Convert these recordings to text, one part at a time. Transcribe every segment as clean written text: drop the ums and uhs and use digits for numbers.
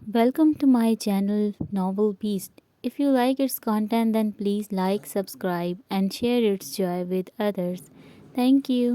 Welcome to my channel Novel Beast. If you like its content, then please like, subscribe, and share its joy with others. Thank you.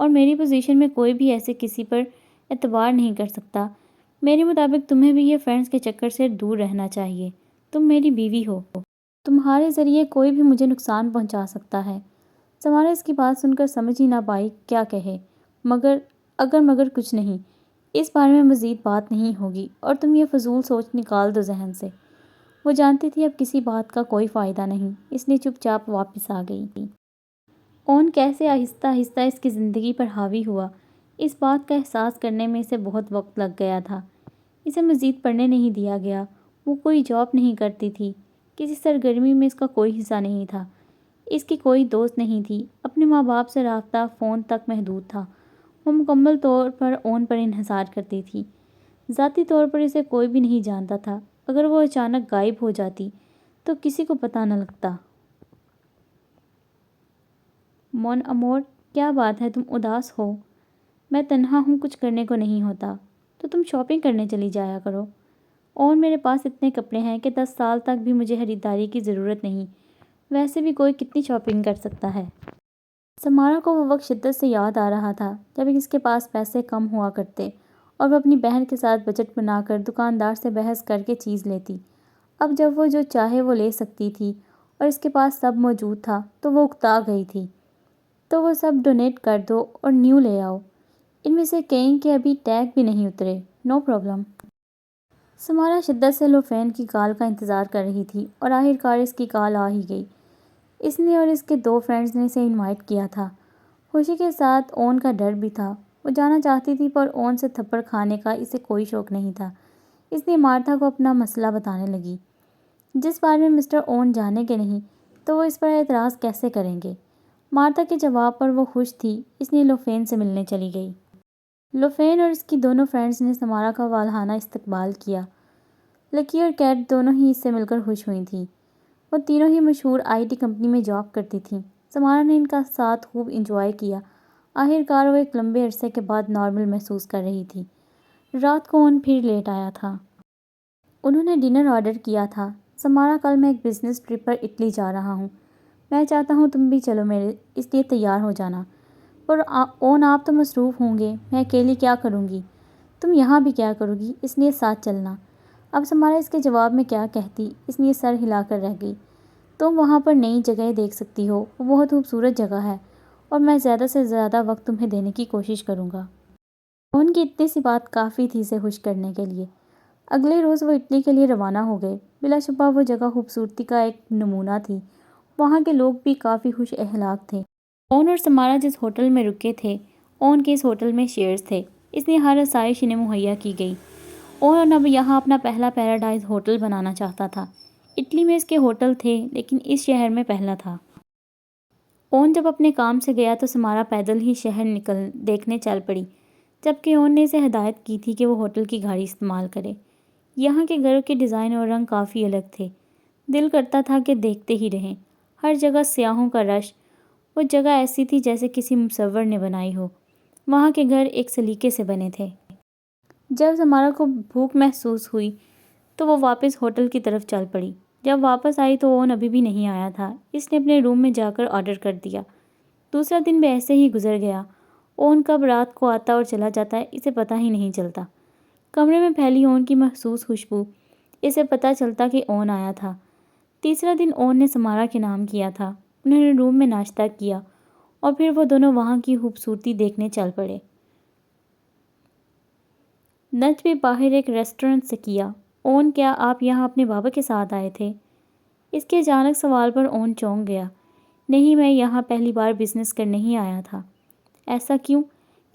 اور میری position میں کوئی بھی ایسے کسی پر اعتبار نہیں کر سکتا۔ میرے مطابق تمہیں بھی یہ فرینڈز کے چکر سے دور رہنا چاہیے۔ تم میری بیوی ہو، تمہارے ذریعے کوئی بھی مجھے نقصان پہنچا سکتا ہے۔ سمارا اس کی بات سن کر سمجھ ہی نہ پائی کیا کہے، مگر کچھ نہیں، اس بارے میں مزید بات نہیں ہوگی اور تم یہ فضول سوچ نکال دو ذہن سے۔ وہ جانتی تھی اب کسی بات کا کوئی فائدہ نہیں، اس لیے چپ چاپ واپس آ گئی۔ اون کیسے آہستہ آہستہ اس کی زندگی پر حاوی ہوا، اس بات کا احساس کرنے میں اسے بہت وقت لگ گیا تھا۔ اسے مزید پڑھنے نہیں دیا گیا، وہ کوئی جاب نہیں کرتی تھی، کسی سرگرمی میں اس کا کوئی حصہ نہیں تھا، اس کی کوئی دوست نہیں تھی، اپنے ماں باپ سے رابطہ فون تک محدود تھا۔ وہ مکمل طور پر اون پر انحصار کرتی تھی۔ ذاتی طور پر اسے کوئی بھی نہیں جانتا تھا، اگر وہ اچانک غائب ہو جاتی تو کسی کو پتہ نہ لگتا۔ مون امور، کیا بات ہے، تم اداس ہو؟ میں تنہا ہوں، کچھ کرنے کو نہیں ہوتا، تو تم شاپنگ کرنے چلی جایا کرو۔ اور میرے پاس اتنے کپڑے ہیں کہ 10 سال تک بھی مجھے خریداری کی ضرورت نہیں، ویسے بھی کوئی کتنی شاپنگ کر سکتا ہے۔ سمارا کو وہ وقت شدت سے یاد آ رہا تھا جب اس کے پاس پیسے کم ہوا کرتے اور وہ اپنی بہن کے ساتھ بجٹ بنا کر دکاندار سے بحث کر کے چیز لیتی۔ اب جب وہ جو چاہے وہ لے سکتی تھی اور اس کے پاس سب موجود تھا تو وہ اکتا گئی تھی۔ تو وہ سب ڈونیٹ کر دو اور نیو لے آؤ۔ ان میں سے کئی کے ابھی ٹیگ بھی نہیں اترے، نو پرابلم۔ سمارا شدت سے لوفین کی کال کا انتظار کر رہی تھی اور آخرکار اس کی کال آ ہی گئی۔ اس نے اور اس کے 2 فرینڈز نے اسے انوائٹ کیا تھا۔ خوشی کے ساتھ اون کا ڈر بھی تھا، وہ جانا چاہتی تھی پر اون سے تھپڑ کھانے کا اسے کوئی شوق نہیں تھا، اس لیے مارتھا کو اپنا مسئلہ بتانے لگی، جس بارے میں مسٹر اون جانے کے نہیں تو وہ اس پر اعتراض کیسے کریں گے۔ مارتھا کے جواب پر وہ خوش تھی، اس لیے لوفین سے ملنے چلی گئی۔ لوفین اور اس کی دونوں فرینڈز نے سمارا کا والہانہ استقبال کیا۔ لکی اور کیٹ دونوں ہی اس سے مل کر خوش ہوئی تھیں۔ وہ تینوں ہی مشہور IT کمپنی میں جاب کرتی تھیں۔ سمارا نے ان کا ساتھ خوب انجوائے کیا۔ آخرکار وہ ایک لمبے عرصے کے بعد نارمل محسوس کر رہی تھی۔ رات کو اون پھر لیٹ آیا تھا۔ انہوں نے ڈنر آرڈر کیا تھا۔ سمارا، کل میں ایک بزنس ٹرپ پر اٹلی جا رہا ہوں، میں چاہتا ہوں تم بھی چلو میرے، اس لیے تیار ہو جانا۔ پر اون، آپ تو مصروف ہوں گے، میں اکیلی کیا کروں گی؟ تم یہاں بھی کیا کرو گی، اس لیے ساتھ چلنا۔ اب سمارا اس کے جواب میں کیا کہتی، اس لیے سر ہلا کر رہ گئی۔ تم وہاں پر نئی جگہیں دیکھ سکتی ہو، وہ بہت خوبصورت جگہ ہے اور میں زیادہ سے زیادہ وقت تمہیں دینے کی کوشش کروں گا۔ اون کی اتنی سی بات کافی تھی اسے خوش کرنے کے لیے۔ اگلے روز وہ اٹلی کے لیے روانہ ہو گئے۔ بلا شبہ وہ جگہ خوبصورتی کا ایک نمونہ تھی، وہاں کے لوگ بھی کافی خوش اخلاق تھے۔ اون اور سمارا جس ہوٹل میں رکے تھے، اون کے اس ہوٹل میں شیئرز تھے، اس لیے ہر آسائش انہیں مہیا کی گئی۔ اون اب یہاں اپنا پہلا پیراڈائز ہوٹل بنانا چاہتا تھا۔ اٹلی میں اس کے ہوٹل تھے لیکن اس شہر میں پہلا تھا۔ اون جب اپنے کام سے گیا تو سمارا پیدل ہی شہر دیکھنے چل پڑی، جبکہ اون نے اسے ہدایت کی تھی کہ وہ ہوٹل کی گاڑی استعمال کرے۔ یہاں کے گھروں کے ڈیزائن اور رنگ کافی الگ تھے، دل کرتا تھا کہ دیکھتے ہی رہیں۔ ہر جگہ سیاحوں کا رش، وہ جگہ ایسی تھی جیسے کسی مصور نے بنائی ہو۔ وہاں کے گھر ایک سلیقے سے بنے تھے۔ جب سمارا کو بھوک محسوس ہوئی تو وہ واپس ہوٹل کی طرف چل پڑی۔ جب واپس آئی تو اون ابھی بھی نہیں آیا تھا، اس نے اپنے روم میں جا کر آرڈر کر دیا۔ دوسرا دن بھی ایسے ہی گزر گیا۔ اون کب رات کو آتا اور چلا جاتا ہے اسے پتہ ہی نہیں چلتا۔ کمرے میں پھیلی اون کی محسوس خوشبو، اسے پتہ چلتا کہ اون آیا تھا۔ تیسرا دن اون نے سمارا کے نام کیا تھا۔ انہوں نے روم میں ناشتہ کیا اور پھر وہ دونوں وہاں کی خوبصورتی دیکھنے چل پڑے۔ لنچ بھی باہر ایک ریسٹورنٹ سے کیا۔ اون، کیا آپ یہاں اپنے بابا کے ساتھ آئے تھے؟ اس کے اچانک سوال پر اون چونک گیا۔ نہیں، میں یہاں پہلی بار بزنس کرنے ہی آیا تھا۔ ایسا کیوں؟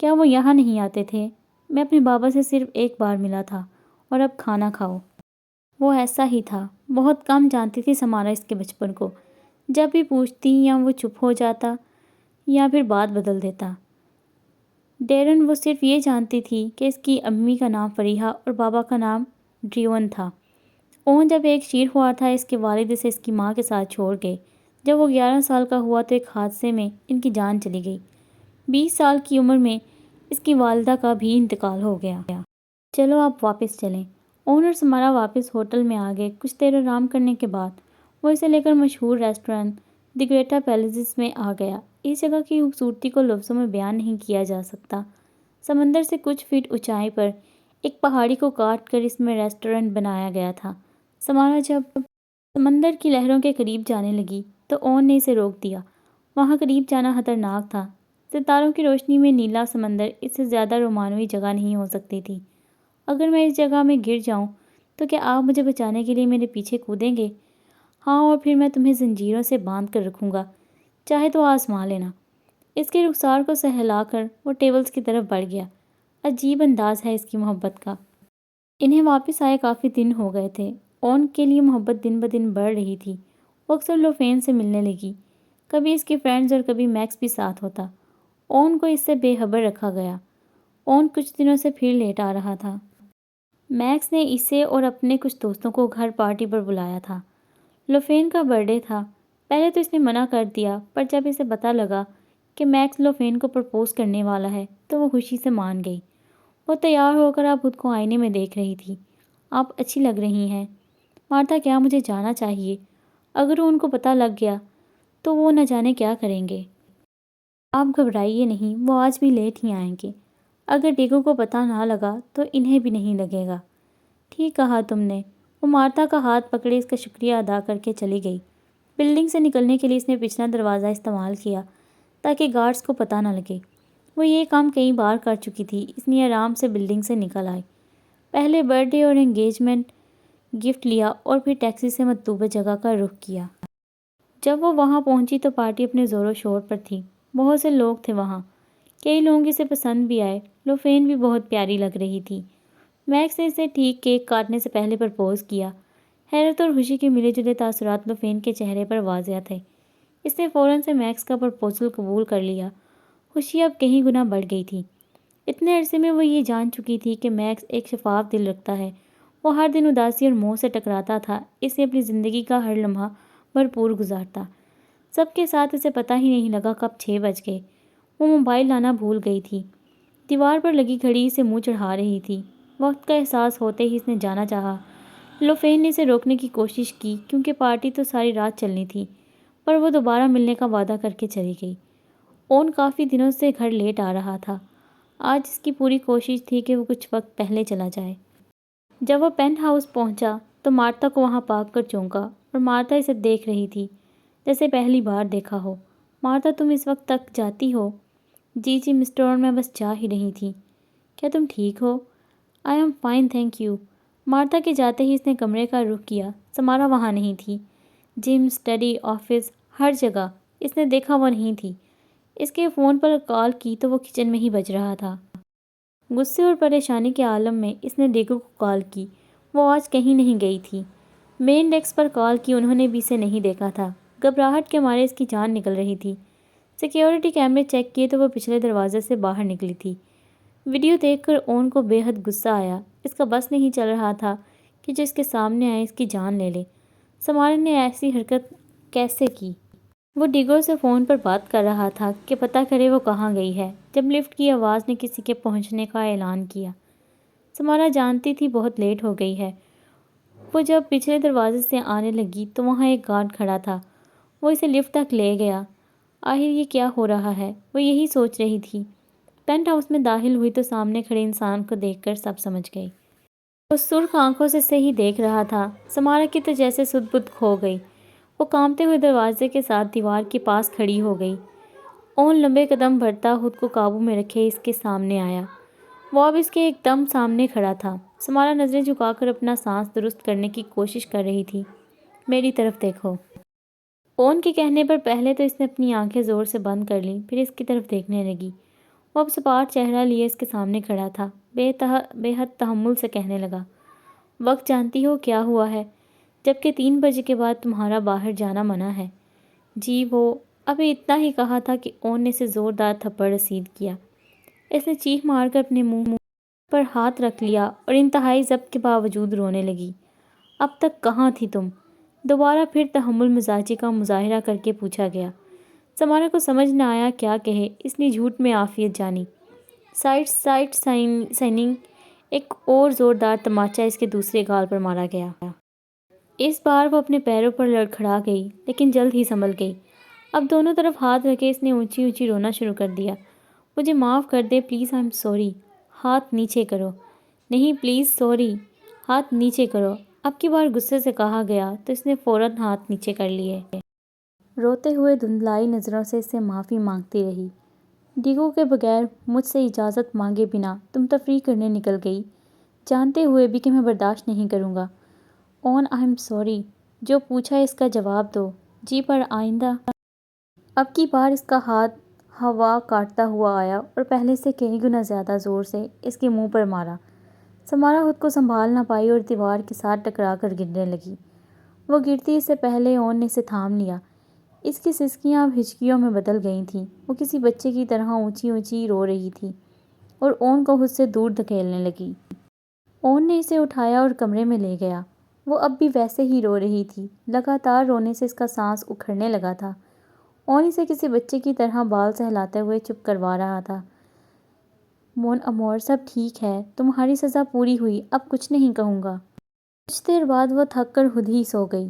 کیا وہ یہاں نہیں آتے تھے؟ میں اپنے بابا سے صرف ایک بار ملا تھا اور اب کھانا کھاؤ۔ وہ ایسا ہی تھا، بہت کم جانتی تھی سمارا اس کے بچپن کو۔ جب بھی پوچھتی یا وہ چپ ہو جاتا یا پھر بات بدل دیتا۔ ڈیرن، وہ صرف یہ جانتی تھی کہ اس کی امی کا نام فریحہ اور بابا کا نام ڈریون تھا۔ اون جب ایک شیر ہوا تھا اس کے والد اسے اس کی ماں کے ساتھ چھوڑ گئے۔ جب وہ 11 سال کا ہوا تو ایک حادثے میں ان کی جان چلی گئی۔ 20 سال کی عمر میں اس کی والدہ کا بھی انتقال ہو گیا۔ چلو آپ واپس چلیں۔ اون اور سمارا واپس ہوٹل میں آ گئے۔ کچھ دیر آرام کرنے کے بعد وہ اسے لے کر مشہور ریسٹورنٹ دی گریٹا پیلیس میں آ گیا۔ اس جگہ کی خوبصورتی کو لفظوں میں بیان نہیں کیا جا سکتا۔ سمندر سے کچھ فٹ اونچائی پر ایک پہاڑی کو کاٹ کر اس میں ریسٹورنٹ بنایا گیا تھا۔ سمارا جب سمندر کی لہروں کے قریب جانے لگی تو اون نے اسے روک دیا۔ وہاں قریب جانا خطرناک تھا۔ ستاروں کی روشنی میں نیلا سمندر اس سے زیادہ رومانوی جگہ نہیں ہو سکتی تھی۔ اگر میں اس جگہ میں گر جاؤں تو کیا آپ مجھے بچانے کے لیے میرے پیچھے کودیں گے؟ ہاں، اور پھر میں تمہیں زنجیروں سے باندھ کر رکھوں گا، چاہے تو آزما لینا۔ اس کے رخسار کو سہلا کر وہ ٹیبلز کی طرف بڑھ گیا۔ عجیب انداز ہے اس کی محبت کا۔ انہیں واپس آئے کافی دن ہو گئے تھے۔ اون کے لیے محبت دن بدن بڑھ رہی تھی۔ وہ اکثر لوفین سے ملنے لگی۔ کبھی اس کے فرینڈز اور کبھی میکس بھی ساتھ ہوتا۔ اون کو اس سے بے خبر رکھا گیا۔ اون کچھ دنوں سے پھر لیٹ آ رہا تھا۔ میکس نے اسے اور اپنے کچھ دوستوں کو گھر پارٹی پر بلایا تھا۔ لوفین کا برتھ ڈے تھا۔ پہلے تو اس نے منع کر دیا، پر جب اسے پتہ لگا کہ میکس لوفین کو پرپوز کرنے والا ہے تو وہ خوشی سے مان گئی۔ وہ تیار ہو کر اب خود کو آئینے میں دیکھ رہی تھی۔ آپ اچھی لگ رہی ہیں مارتھا، کیا مجھے جانا چاہیے؟ اگر ان کو پتہ لگ گیا تو وہ نہ جانے کیا کریں گے۔ آپ گھبرائیے نہیں، وہ آج بھی لیٹ ہی آئیں گے۔ اگر ڈیگو کو پتہ نہ لگا تو انہیں بھی نہیں لگے گا۔ ٹھیک کہا تم نے۔ وہ مارتھا کا ہاتھ پکڑے اس کا شکریہ ادا کر کے چلی گئی۔ بلڈنگ سے نکلنے کے لیے اس نے پچھلا دروازہ استعمال کیا تاکہ گارڈز کو پتہ نہ لگے۔ وہ یہ کام کئی بار کر چکی تھی، اس لیے آرام سے بلڈنگ سے نکل آئی۔ پہلے برتھ ڈے اور انگیجمنٹ گفٹ لیا اور پھر ٹیکسی سے مطلوبہ جگہ کا رخ کیا۔ جب وہ وہاں پہنچی تو پارٹی اپنے زور و شور پر تھی۔ بہت سے لوگ تھے وہاں۔ کئی لوگ اسے پسند بھی آئے۔ لوفین بھی بہت پیاری لگ رہی تھی۔ میکس نے اسے ٹھیک کیک کاٹنے سے پہلے پرپوز کیا۔ حیرت اور خوشی کے ملے جلے تاثرات لوفین کے چہرے پر واضح تھے۔ اس نے فوراً سے میکس کا پرپوزل قبول کر لیا۔ خوشی اب کہیں گنا بڑھ گئی تھی۔ اتنے عرصے میں وہ یہ جان چکی تھی کہ میکس ایک شفاف دل رکھتا ہے۔ وہ ہر دن اداسی اور موہ سے ٹکراتا تھا، اس نے اپنی زندگی کا ہر لمحہ بھرپور گزارتا۔ سب کے ساتھ اسے پتہ ہی نہیں لگا کب 6 بج گئے۔ وہ موبائل لانا بھول گئی تھی۔ دیوار پر لگی گھڑی اسے منہ چڑھا رہی تھی۔ وقت کا احساس ہوتے ہی اس نے جانا چاہا۔ لوفین نے اسے روکنے کی کوشش کی کیونکہ پارٹی تو ساری رات چلنی تھی، پر وہ دوبارہ ملنے کا وعدہ کر کے چلی گئی۔ اون کافی دنوں سے گھر لیٹ آ رہا تھا۔ آج اس کی پوری کوشش تھی کہ وہ کچھ وقت پہلے چلا جائے۔ جب وہ پینٹ ہاؤس پہنچا تو مارتھا کو وہاں پا کر چونکا اور مارتھا اسے دیکھ رہی تھی جیسے پہلی بار دیکھا ہو۔ مارتھا، تم اس وقت تک جاتی ہو؟ جی مسٹر اون، میں بس جا ہی رہی تھی۔ کیا تم ٹھیک ہو؟ I am fine thank you. Martha کے جاتے ہی اس نے کمرے کا رخ کیا۔ سمارا وہاں نہیں تھی۔ جم، اسٹڈی، آفس، ہر جگہ اس نے دیکھا وہ نہیں تھی۔ اس کے فون پر کال کی تو وہ کچن میں ہی بج رہا تھا۔ غصے اور پریشانی کے عالم میں اس نے ڈیگو کو کال کی۔ وہ آج کہیں نہیں گئی تھی۔ مین ڈیسک پر کال کی، انہوں نے بھی اسے نہیں دیکھا تھا۔ گھبراہٹ کے مارے اس کی جان نکل رہی تھی۔ سیکیورٹی کیمرے چیک کیے تو وہ پچھلے دروازے سے باہر نکلی تھی۔ ویڈیو دیکھ کر اون کو بے حد غصہ آیا۔ اس کا بس نہیں چل رہا تھا کہ جو اس کے سامنے آئے اس کی جان لے لے۔ سمارا نے ایسی حرکت کیسے کی؟ وہ ڈیگو سے فون پر بات کر رہا تھا کہ پتہ کرے وہ کہاں گئی ہے، جب لفٹ کی آواز نے کسی کے پہنچنے کا اعلان کیا۔ سمارا جانتی تھی بہت لیٹ ہو گئی ہے۔ وہ جب پچھلے دروازے سے آنے لگی تو وہاں ایک گارڈ کھڑا تھا۔ وہ اسے لفٹ تک لے گیا۔ آخر یہ کیا ہو رہا ہے؟ وہ یہی سوچ رہی تھی۔ پینٹ ہاؤس میں داخل ہوئی تو سامنے کھڑے انسان کو دیکھ کر سب سمجھ گئی۔ وہ سرخ آنکھوں سے ہی دیکھ رہا تھا۔ سمارا کی تو جیسے سدھ بدھ کھو گئی۔ وہ کانپتے ہوئے دروازے کے ساتھ دیوار کے پاس کھڑی ہو گئی۔ اون لمبے قدم بڑھتا خود کو قابو میں رکھے اس کے سامنے آیا۔ وہ اب اس کے ایک دم سامنے کھڑا تھا۔ سمارا نظریں جھکا کر اپنا سانس درست کرنے کی کوشش کر رہی تھی۔ میری طرف دیکھو۔ اون کے کہنے پر پہلے تو اس نے اپنی آنکھیں زور سے بند کر لیں، پھر اس کی طرف دیکھنے لگی۔ وہ اب سپاٹ چہرہ لیے اس کے سامنے کھڑا تھا۔ بے حد تحمل سے کہنے لگا، وقت جانتی ہو کیا ہوا ہے؟ جبکہ 3 بجے کے بعد تمہارا باہر جانا منع ہے۔ جی وہ ابھی اتنا ہی کہا تھا کہ اون نے اسے زوردار تھپڑ رسید کیا۔ اس نے چیخ مار کر اپنے منہ پر ہاتھ رکھ لیا اور انتہائی ضبط کے باوجود رونے لگی۔ اب تک کہاں تھی تم؟ دوبارہ پھر تحمل مزاجی کا مظاہرہ کر کے پوچھا گیا۔ سمارا کو سمجھ نہ آیا کیا کہے، اس نے جھوٹ میں عافیت جانی۔ سائٹ سائننگ ایک اور زوردار تماچا اس کے دوسرے گال پر مارا گیا۔ اس بار وہ اپنے پیروں پر لڑکھڑا گئی لیکن جلد ہی سنبھل گئی۔ اب دونوں طرف ہاتھ رکھے اس نے اونچی اونچی رونا شروع کر دیا۔ مجھے معاف کر دے پلیز، آئی ایم سوری۔ ہاتھ نیچے کرو۔ نہیں پلیز سوری، ہاتھ نیچے کرو۔ اب کی بار غصے سے کہا گیا تو اس نے فوراً ہاتھ نیچے کر لیے۔ روتے ہوئے دھندلائی نظروں سے اس سے معافی مانگتی رہی۔ ڈیگو کے بغیر مجھ سے اجازت مانگے بنا تم تفریح کرنے نکل گئی، جانتے ہوئے بھی کہ میں برداشت نہیں کروں گا۔ اون آئی ایم سوری، جو پوچھا اس کا جواب دو۔ جی پر آئندہ۔ اب کی بار اس کا ہاتھ ہوا کاٹتا ہوا آیا اور پہلے سے کئی گنا زیادہ زور سے اس کے منہ پر مارا۔ سمارا خود کو سنبھال نہ پائی اور دیوار کے ساتھ ٹکرا کر گرنے لگی۔ وہ گرتی اس سے پہلے اون نے اسے تھام لیا۔ اس کی سسکیاں اب ہچکیوں میں بدل گئی تھیں۔ وہ کسی بچے کی طرح اونچی اونچی رو رہی تھی اور اون کو خود سے دور دھکیلنے لگی۔ اون نے اسے اٹھایا اور کمرے میں لے گیا۔ وہ اب بھی ویسے ہی رو رہی تھی۔ لگاتار رونے سے اس کا سانس اکھڑنے لگا تھا۔ اون اسے کسی بچے کی طرح بال سہلاتے ہوئے چپ کروا رہا تھا۔ مون امور، سب ٹھیک ہے، تمہاری سزا پوری ہوئی، اب کچھ نہیں کہوں گا۔ کچھ دیر بعد وہ تھک کر خود ہی سو گئی۔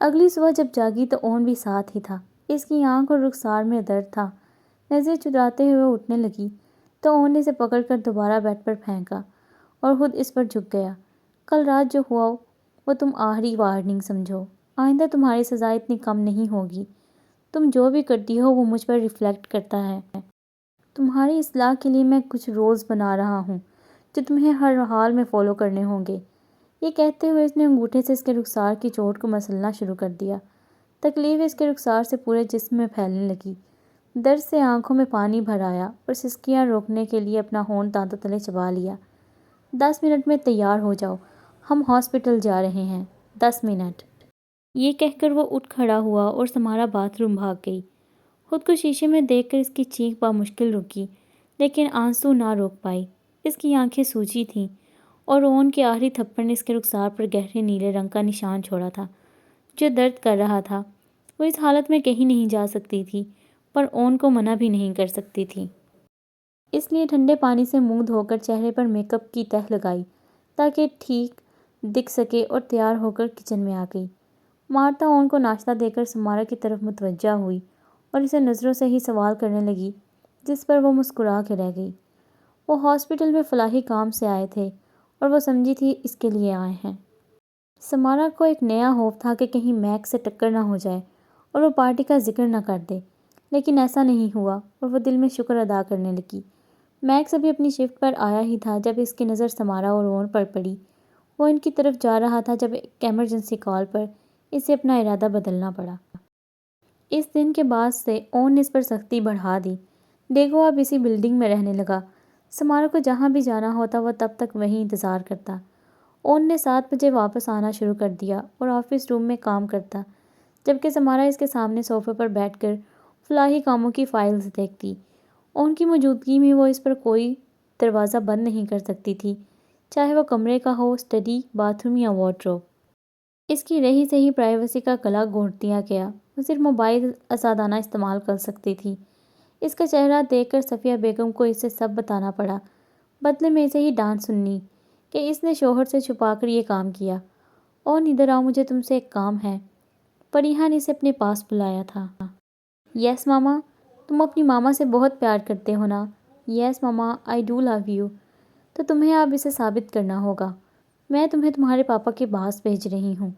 اگلی صبح جب جاگی تو اون بھی ساتھ ہی تھا۔ اس کی آنکھ اور رخسار میں درد تھا۔ نظریں چراتے ہوئے اٹھنے لگی تو اون نے اسے پکڑ کر دوبارہ بیڈ پر پھینکا اور خود اس پر جھک گیا۔ کل رات جو ہوا وہ تم آخری وارننگ سمجھو۔ آئندہ تمہاری سزا اتنی کم نہیں ہوگی۔ تم جو بھی کرتی ہو وہ مجھ پر ریفلیکٹ کرتا ہے۔ تمہاری اصلاح کے لیے میں کچھ رولز بنا رہا ہوں جو تمہیں ہر حال میں فالو کرنے ہوں گے۔ یہ کہتے ہوئے اس نے انگوٹھے سے اس کے رخسار کی چوٹ کو مسلنا شروع کر دیا۔ تکلیف اس کے رخسار سے پورے جسم میں پھیلنے لگی۔ درد سے آنکھوں میں پانی بھر آیا اور سسکیاں روکنے کے لیے اپنا ہونٹ دانتوں تلے چبا لیا۔ 10 منٹ میں تیار ہو جاؤ، ہم ہاسپٹل جا رہے ہیں۔ 10 منٹ۔ یہ کہہ کر وہ اٹھ کھڑا ہوا اور سمارا باتھ روم بھاگ گئی۔ خود کو شیشے میں دیکھ کر اس کی چیخ بامشکل رکی، لیکن آنسو نہ روک پائی۔ اس کی آنکھیں سوجی تھیں اور اون کے آخری تھپڑ نے اس کے رخسار پر گہرے نیلے رنگ کا نشان چھوڑا تھا جو درد کر رہا تھا۔ وہ اس حالت میں کہیں نہیں جا سکتی تھی پر اون کو منع بھی نہیں کر سکتی تھی۔ اس لیے ٹھنڈے پانی سے منہ دھو کر چہرے پر میک اپ کی تہہ لگائی تاکہ ٹھیک دکھ سکے اور تیار ہو کر کچن میں آ گئی۔ مارتا اون کو ناشتہ دے کر سمارا کی طرف متوجہ ہوئی اور اسے نظروں سے ہی سوال کرنے لگی جس پر وہ مسکرا کے رہ گئی۔ وہ ہاسپٹل میں فلاحی کام سے آئے تھے اور وہ سمجھی تھی اس کے لیے آئے ہیں۔ سمارا کو ایک نیا خوف تھا کہ کہیں میکس سے ٹکر نہ ہو جائے اور وہ پارٹی کا ذکر نہ کر دے، لیکن ایسا نہیں ہوا اور وہ دل میں شکر ادا کرنے لگی۔ میکس ابھی اپنی شفٹ پر آیا ہی تھا جب اس کی نظر سمارا اور اون پر پڑی۔ وہ ان کی طرف جا رہا تھا جب ایک ایمرجنسی کال پر اسے اپنا ارادہ بدلنا پڑا۔ اس دن کے بعد سے اون نے اس پر سختی بڑھا دی۔ ڈیگو اب اسی بلڈنگ میں رہنے لگا۔ سمارا کو جہاں بھی جانا ہوتا وہ تب تک وہیں انتظار کرتا۔ اون نے 7 بجے واپس آنا شروع کر دیا اور آفس روم میں کام کرتا، جبکہ سمارا اس کے سامنے صوفے پر بیٹھ کر فلاحی کاموں کی فائلز دیکھتی۔ اون کی موجودگی میں وہ اس پر کوئی دروازہ بند نہیں کر سکتی تھی، چاہے وہ کمرے کا ہو، اسٹڈی، باتھ روم یا وارڈروب۔ اس کی رہی سہی پرائیویسی کا گلا گھونٹ دیا گیا۔ وہ صرف موبائل آزادانہ استعمال کر سکتی تھی۔ اس کا چہرہ دیکھ کر صفیہ بیگم کو اسے سب بتانا پڑا، بدلے میں اسے ہی ڈانٹ سننی کہ اس نے شوہر سے چھپا کر یہ کام کیا۔ اون ادھر آؤ، مجھے تم سے ایک کام ہے۔ پریحا نے اسے اپنے پاس بلایا تھا۔ یس ماما، تم اپنی ماما سے بہت پیار کرتے ہو نا؟ یس ماما، آئی ڈو لو یو۔ تو تمہیں اب اسے ثابت کرنا ہوگا۔ میں تمہیں تمہارے پاپا کے پاس بھیج رہی ہوں۔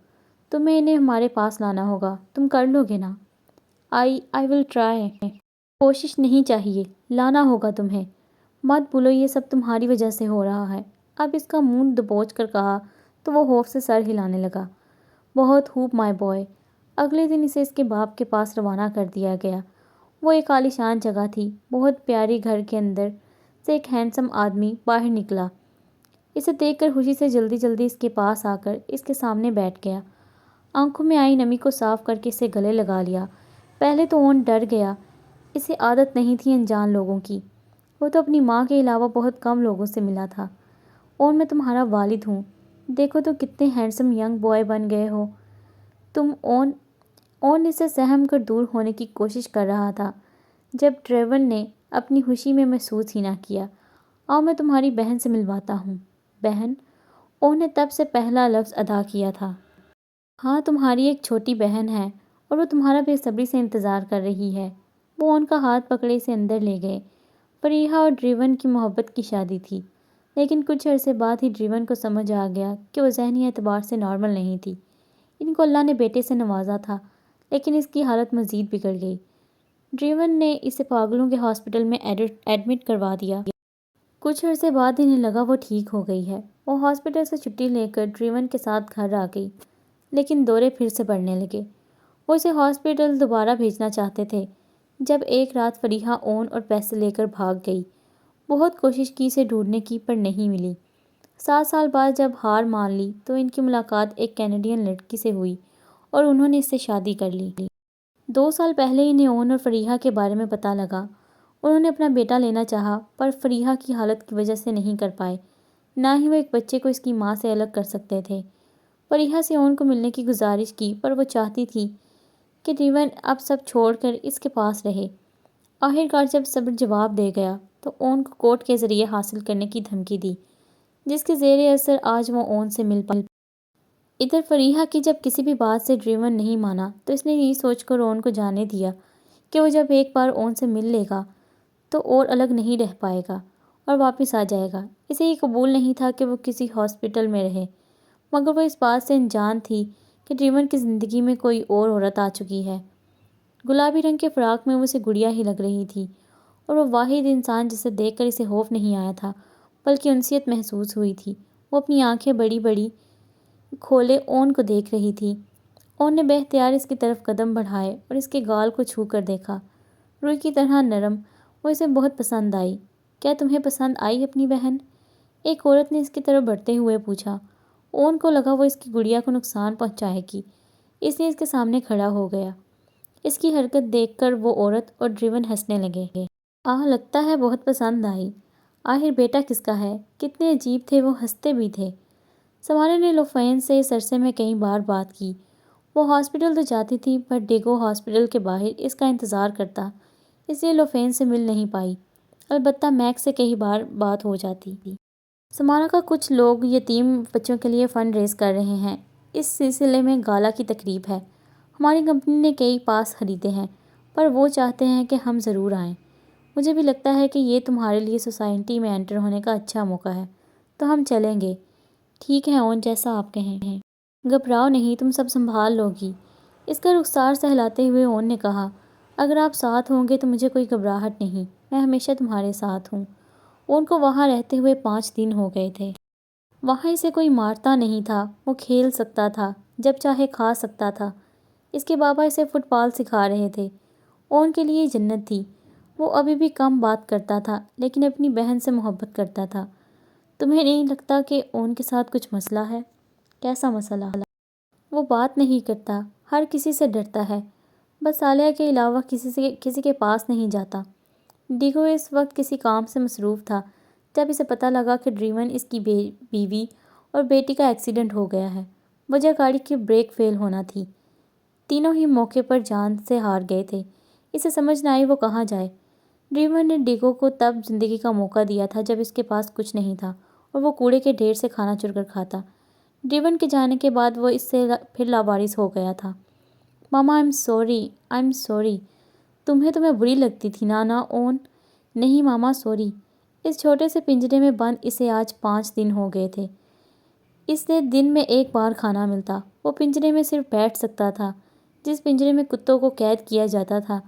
تمہیں انہیں ہمارے پاس لانا ہوگا، تم کر لو گے نا؟ آئی ول ٹرائی۔ کوشش نہیں چاہیے، لانا ہوگا تمہیں۔ مت بھولو یہ سب تمہاری وجہ سے ہو رہا ہے۔ اب اس کا منہ دبوچ کر کہا تو وہ خوف سے سر ہلانے لگا۔ بہت خوب مائی بوائے۔ اگلے دن اسے اس کے باپ کے پاس روانہ کر دیا گیا۔ وہ ایک عالیشان جگہ تھی۔ بہت پیاری گھر کے اندر سے ایک ہینڈسم آدمی باہر نکلا۔ اسے دیکھ کر خوشی سے جلدی جلدی اس کے پاس آ کر اس کے سامنے بیٹھ گیا۔ آنکھوں میں آئی نمی کو صاف کر کے اسے گلے لگا لیا۔ پہلے تو اون ڈر گیا، اسے عادت نہیں تھی انجان لوگوں کی۔ وہ تو اپنی ماں کے علاوہ بہت کم لوگوں سے ملا تھا۔ اون، میں تمہارا والد ہوں، دیکھو تو کتنے ہینڈسم ینگ بوائے بن گئے ہو تم۔ اون اس سے سہم کر دور ہونے کی کوشش کر رہا تھا جب ٹریون نے اپنی خوشی میں محسوس ہی نہ کیا۔ آؤ میں تمہاری بہن سے ملواتا ہوں۔ بہن؟ اون نے تب سے پہلا لفظ ادا کیا تھا۔ ہاں، تمہاری ایک چھوٹی بہن ہے اور وہ تمہارا بے صبری سے انتظار کر رہی ہے۔ وہ ان کا ہاتھ پکڑے اسے اندر لے گئے۔ فریحہ اور ڈریون کی محبت کی شادی تھی، لیکن کچھ عرصے بعد ہی ڈریون کو سمجھ آ گیا کہ وہ ذہنی اعتبار سے نارمل نہیں تھی۔ ان کو اللہ نے بیٹے سے نوازا تھا، لیکن اس کی حالت مزید بگڑ گئی۔ ڈریون نے اسے پاگلوں کے ہاسپٹل میں ایڈمٹ کروا دیا۔ کچھ عرصے بعد انہیں لگا وہ ٹھیک ہو گئی ہے۔ وہ ہاسپٹل سے چھٹی لے کر ڈریون کے ساتھ گھر آ گئی، لیکن دورے پھر سے بڑھنے لگے۔ وہ اسے ہاسپٹل دوبارہ بھیجنا چاہتے تھے۔ جب ایک رات فریحہ اون اور پیسے لے کر بھاگ گئی۔ بہت کوشش کی اسے ڈھونڈنے کی، پر نہیں ملی۔ 7 سال بعد جب ہار مان لی تو ان کی ملاقات ایک کینیڈین لڑکی سے ہوئی اور انہوں نے اس سے شادی کر لی۔ 2 سال پہلے انہیں اون اور فریحہ کے بارے میں پتہ لگا۔ انہوں نے اپنا بیٹا لینا چاہا، پر فریحہ کی حالت کی وجہ سے نہیں کر پائے۔ نہ ہی وہ ایک بچے کو اس کی ماں سے الگ کر سکتے تھے۔ فریحہ سے اون کو ملنے کی گزارش کی، پر وہ چاہتی تھی کہ ڈریون اب سب چھوڑ کر اس کے پاس رہے۔ آخرکار جب صبر جواب دے گیا تو اون کو کورٹ کے ذریعے حاصل کرنے کی دھمکی دی، جس کے زیر اثر آج وہ اون سے مل پائی۔ ادھر فریحہ کی جب کسی بھی بات سے ڈریون نہیں مانا تو اس نے یہ سوچ کر اون کو جانے دیا کہ وہ جب ایک بار اون سے مل لے گا تو اور الگ نہیں رہ پائے گا اور واپس آ جائے گا۔ اسے یہ قبول نہیں تھا کہ وہ کسی ہاسپٹل میں رہے، مگر وہ اس بات سے انجان تھی کہ ڈریون کی زندگی میں کوئی اور عورت آ چکی ہے۔ گلابی رنگ کے فراق میں وہ اسے گڑیا ہی لگ رہی تھی، اور وہ واحد انسان جسے دیکھ کر اسے خوف نہیں آیا تھا بلکہ انسیت محسوس ہوئی تھی۔ وہ اپنی آنکھیں بڑی بڑی کھولے اون کو دیکھ رہی تھی۔ اون نے بے اختیار اس کی طرف قدم بڑھائے اور اس کے گال کو چھو کر دیکھا۔ روئی کی طرح نرم، وہ اسے بہت پسند آئی۔ کیا تمہیں پسند آئی اپنی بہن؟ ایک عورت نے اس کی طرف بڑھتے ہوئے پوچھا۔ اون کو لگا وہ اس کی گڑیا کو نقصان پہنچائے گی، اس لیے اس کے سامنے کھڑا ہو گیا۔ اس کی حرکت دیکھ کر وہ عورت اور ڈریون ہنسنے لگے۔ لگتا ہے بہت پسند آئی۔ آخر بیٹا کس کا ہے؟ کتنے عجیب تھے، وہ ہنستے بھی تھے۔ سمارا نے لوفین سے اس عرصے میں کئی بار بات کی۔ وہ ہاسپٹل تو جاتی تھی، پر ڈیگو ہاسپٹل کے باہر اس کا انتظار کرتا، اس لیے لوفین سے مل نہیں پائی۔ البتہ میکس سے کئی بار بات ہو جاتی تھی۔ سمارا کا کچھ لوگ یتیم بچوں کے لیے فنڈ ریز کر رہے ہیں۔ اس سلسلے میں گالا کی تقریب ہے۔ ہماری کمپنی نے کئی پاس خریدے ہیں، پر وہ چاہتے ہیں کہ ہم ضرور آئیں۔ مجھے بھی لگتا ہے کہ یہ تمہارے لیے سوسائٹی میں انٹر ہونے کا اچھا موقع ہے، تو ہم چلیں گے۔ ٹھیک ہے اون، جیسا آپ کہیں۔ گھبراؤ نہیں، تم سب سنبھال لو گی۔ اس کا رخسار سہلاتے ہوئے اون نے کہا، اگر آپ ساتھ ہوں گے تو مجھے کوئی گھبراہٹ نہیں، میں ہمیشہ تمہارے ساتھ ہوں۔ اون کو وہاں رہتے ہوئے 5 دن ہو گئے تھے۔ وہاں اسے کوئی مارتا نہیں تھا، وہ کھیل سکتا تھا، جب چاہے کھا سکتا تھا۔ اس کے بابا اسے فٹ بال سکھا رہے تھے۔ اون کے لیے جنت تھی۔ وہ ابھی بھی کم بات کرتا تھا، لیکن اپنی بہن سے محبت کرتا تھا۔ تمہیں نہیں لگتا کہ اون کے ساتھ کچھ مسئلہ ہے؟ کیسا مسئلہ؟ وہ بات نہیں کرتا، ہر کسی سے ڈرتا ہے، بس عالیہ کے علاوہ کسی کے پاس نہیں جاتا۔ ڈیگو اس وقت کسی کام سے مصروف تھا جب اسے پتہ لگا کہ ڈریون اس کی بیوی اور بیٹی کا ایکسیڈنٹ ہو گیا ہے۔ وجہ گاڑی کی بریک فیل ہونا تھی۔ تینوں ہی موقع پر جان سے ہار گئے تھے۔ اسے سمجھ نہ آئی وہ کہاں جائے۔ ڈریون نے ڈیگو کو تب زندگی کا موقع دیا تھا جب اس کے پاس کچھ نہیں تھا اور وہ کوڑے کے ڈھیر سے کھانا چر کر کھاتا۔ ڈریون کے جانے کے بعد وہ اس سے پھر لاوارث ہو گیا تھا۔ ماما آئی ایم سوری۔ تمہیں تو میں بری لگتی تھی نا اون؟ نہیں ماما، سوری۔ اس چھوٹے سے پنجرے میں بند اسے آج 5 دن ہو گئے تھے۔ اس سے دن میں 1 بار کھانا ملتا۔ وہ پنجرے میں صرف بیٹھ سکتا تھا۔ جس پنجرے میں کتوں کو قید کیا جاتا تھا،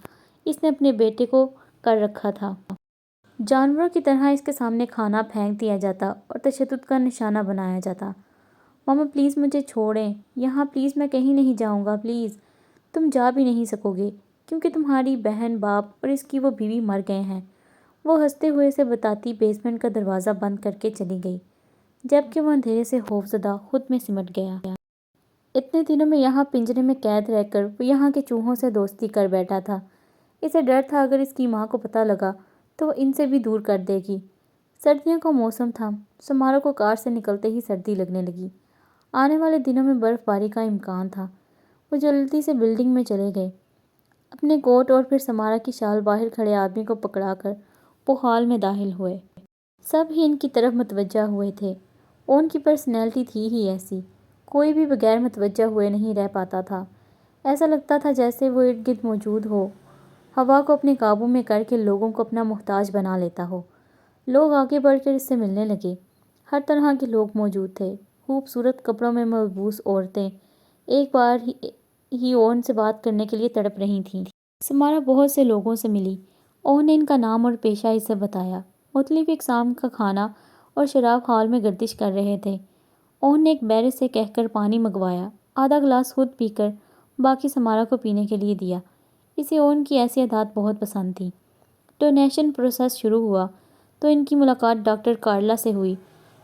اس نے اپنے بیٹے کو کر رکھا تھا۔ جانوروں کی طرح اس کے سامنے کھانا پھینک دیا جاتا اور تشدد کا نشانہ بنایا جاتا۔ ماما پلیز مجھے چھوڑیں یہاں، پلیز، میں کہیں نہیں جاؤں گا، پلیز۔ تم جا بھی نہیں سکو گے، کیونکہ تمہاری بہن، باپ اور اس کی وہ بیوی مر گئے ہیں۔ وہ ہنستے ہوئے اسے بتاتی بیسمنٹ کا دروازہ بند کر کے چلی گئی، جبکہ وہ اندھیرے سے خوفزدہ خود میں سمٹ گیا۔ اتنے دنوں میں یہاں پنجرے میں قید رہ کر وہ یہاں کے چوہوں سے دوستی کر بیٹھا تھا۔ اسے ڈر تھا اگر اس کی ماں کو پتہ لگا تو وہ ان سے بھی دور کر دے گی۔ سردیوں کا موسم تھا۔ سمارا کو کار سے نکلتے ہی سردی لگنے لگی۔ آنے والے دنوں میں برف باری کا امکان تھا۔ وہ جلدی سے بلڈنگ میں چلے گئے۔ اپنے کوٹ اور پھر سمارا کی شال باہر کھڑے آدمی کو پکڑا کر وہ ہال میں داخل ہوئے۔ سب ہی ان کی طرف متوجہ ہوئے تھے۔ اون کی پرسنالٹی تھی ہی ایسی، کوئی بھی بغیر متوجہ ہوئے نہیں رہ پاتا تھا۔ ایسا لگتا تھا جیسے وہ ارد گرد موجود ہو، ہوا کو اپنے قابو میں کر کے لوگوں کو اپنا محتاج بنا لیتا ہو۔ لوگ آگے بڑھ کر اس سے ملنے لگے۔ ہر طرح کے لوگ موجود تھے، خوبصورت کپڑوں میں ملبوس عورتیں ایک بار ہی اون سے بات کرنے کے لیے تڑپ رہی تھیں۔ سمارا بہت سے لوگوں سے ملی۔ اون نے ان کا نام اور پیشہ اسے بتایا۔ مختلف اقسام کا کھانا اور شراب ہال میں گردش کر رہے تھے۔ اون نے ایک بیرے سے کہہ کر پانی منگوایا، آدھا گلاس خود پی کر باقی سمارا کو پینے کے لیے دیا۔ اسے اون کی ایسی عادات بہت پسند تھی۔ ڈونیشن پروسیس شروع ہوا تو ان کی ملاقات ڈاکٹر کارلا سے ہوئی۔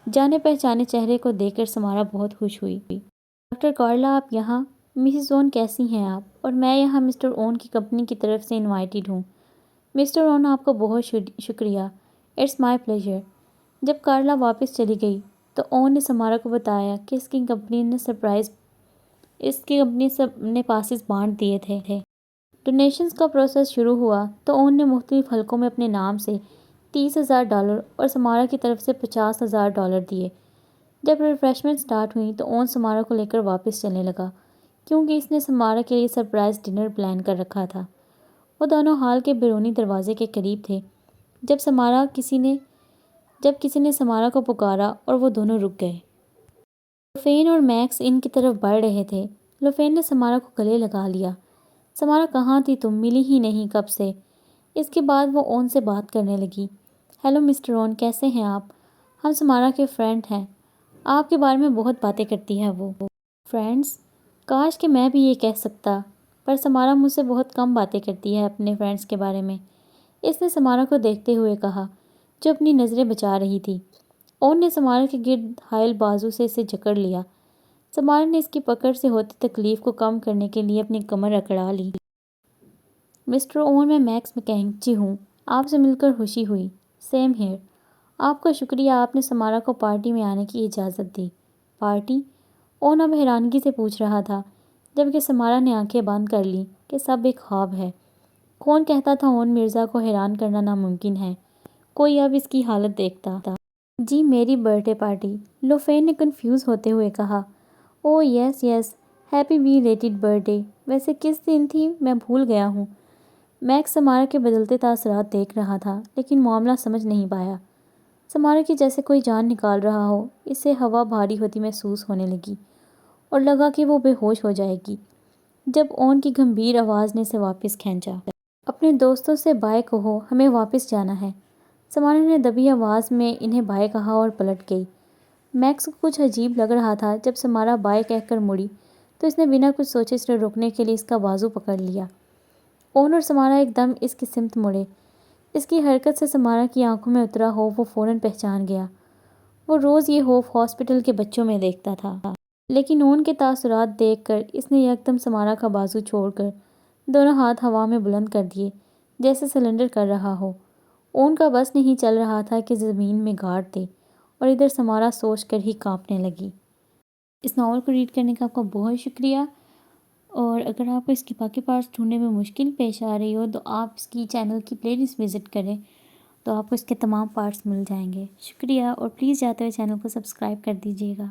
جانے پہچانے چہرے کو دیکھ کر سمارا بہت خوش ہوئی۔ ڈاکٹر کارلا، آپ یہاں؟ مسز اون کیسی ہیں آپ؟ اور میں یہاں مسٹر اون کی کمپنی کی طرف سے انوائٹڈ ہوں۔ مسٹر اون، آپ کا بہت شکریہ۔ It's my pleasure. جب کارلا واپس چلی گئی تو اون نے سمارا کو بتایا کہ اس کی کمپنی نے پاسز بانٹ دیے تھے۔ ڈونیشنز کا پروسیس شروع ہوا تو اون نے مختلف حلقوں میں اپنے نام سے $30,000 اور سمارا کی طرف سے $50,000 دیے۔ جب ریفریشمنٹ سٹارٹ ہوئیں تو اون سمارا کو لے کر واپس چلنے لگا، کیونکہ اس نے سمارا کے لیے سرپرائز ڈنر پلان کر رکھا تھا۔ وہ دونوں ہال کے بیرونی دروازے کے قریب تھے جب کسی نے سمارا کو پکارا اور وہ دونوں رک گئے۔ لوفین اور میکس ان کی طرف بڑھ رہے تھے۔ لوفین نے سمارا کو گلے لگا لیا۔ سمارا، کہاں تھی تم؟ ملی ہی نہیں کب سے۔ اس کے بعد وہ اون سے بات کرنے لگی۔ ہیلو مسٹر اون، کیسے ہیں آپ؟ ہم سمارا کے فرینڈ ہیں۔ آپ کے بارے میں بہت باتیں کرتی ہے وہ۔ فرینڈز؟ کاش کہ میں بھی یہ کہہ سکتا، پر سمارا مجھ سے بہت کم باتیں کرتی ہے اپنے فرینڈز کے بارے میں، اس نے سمارا کو دیکھتے ہوئے کہا، جو اپنی نظریں بچا رہی تھی۔ اون نے سمارا کے گرد حائل بازو سے اسے جکڑ لیا۔ سمارا نے اس کی پکڑ سے ہوتی تکلیف کو کم کرنے کے لیے اپنی کمر اکڑا لی۔ مسٹر اون، میں میکس مکینچی ہوں۔ آپ سے مل کر خوشی ہوئی۔ Same here. آپ کا شکریہ، آپ نے سمارا کو پارٹی میں آنے کی اجازت دی۔ پارٹی؟ اون اب حیرانگی سے پوچھ رہا تھا، جبکہ سمارا نے آنکھیں بند کر لیں کہ سب ایک خواب ہے۔ کون کہتا تھا اون مرزا کو حیران کرنا ناممکن ہے؟ کوئی اب اس کی حالت دیکھتا تھا۔ جی، میری برتھ ڈے پارٹی، لوفین نے کنفیوز ہوتے ہوئے کہا۔ اوہ یس یس، ہیپی بی لیٹڈ برتھ ڈے۔ ویسے کس دن تھی؟ میں بھول گیا ہوں۔ میکس سمارا کے بدلتے تاثرات دیکھ رہا تھا لیکن معاملہ سمجھ نہیں پایا۔ سمارا کی جیسے کوئی جان نکال رہا ہو، اسے ہوا بھاری ہوتی محسوس ہونے لگی اور لگا کہ وہ بے ہوش ہو جائے گی۔ جب اون کی گمبھیر آواز نے اسے واپس کھینچا۔ اپنے دوستوں سے بائے کہو، ہمیں واپس جانا ہے۔ سمارا نے دبی آواز میں انہیں بائے کہا اور پلٹ گئی۔ میکس کو کچھ عجیب لگ رہا تھا۔ جب سمارا بائے کہہ کر مڑی تو اس نے بنا کچھ سوچے اسے روکنے کے لیے اس کا بازو پکڑ لیا۔ اون اور سمارا ایک دم اس کی سمت مڑے۔ اس کی حرکت سے سمارا کی آنکھوں میں اترا خوف وہ فوراً پہچان گیا۔ وہ روز یہ خوف ہاسپٹل کے بچوں میں دیکھتا تھا، لیکن اون کے تاثرات دیکھ کر اس نے یکدم سمارا کا بازو چھوڑ کر دونوں ہاتھ ہوا میں بلند کر دیے جیسے سلنڈر کر رہا ہو۔ اون کا بس نہیں چل رہا تھا کہ زمین میں گاڑ دے، اور ادھر سمارا سوچ کر ہی کانپنے لگی۔ اس ناول کو ریڈ کرنے کا آپ کا بہت شکریہ، اور اگر آپ کو اس کے باقی پارٹس ڈھونڈنے میں مشکل پیش آ رہی ہو تو آپ اس کی چینل کی پلے لسٹ وزٹ کریں، تو آپ کو اس کے تمام پارٹس مل جائیں گے۔ شکریہ، اور پلیز جاتے ہوئے چینل کو سبسکرائب کر دیجیے گا۔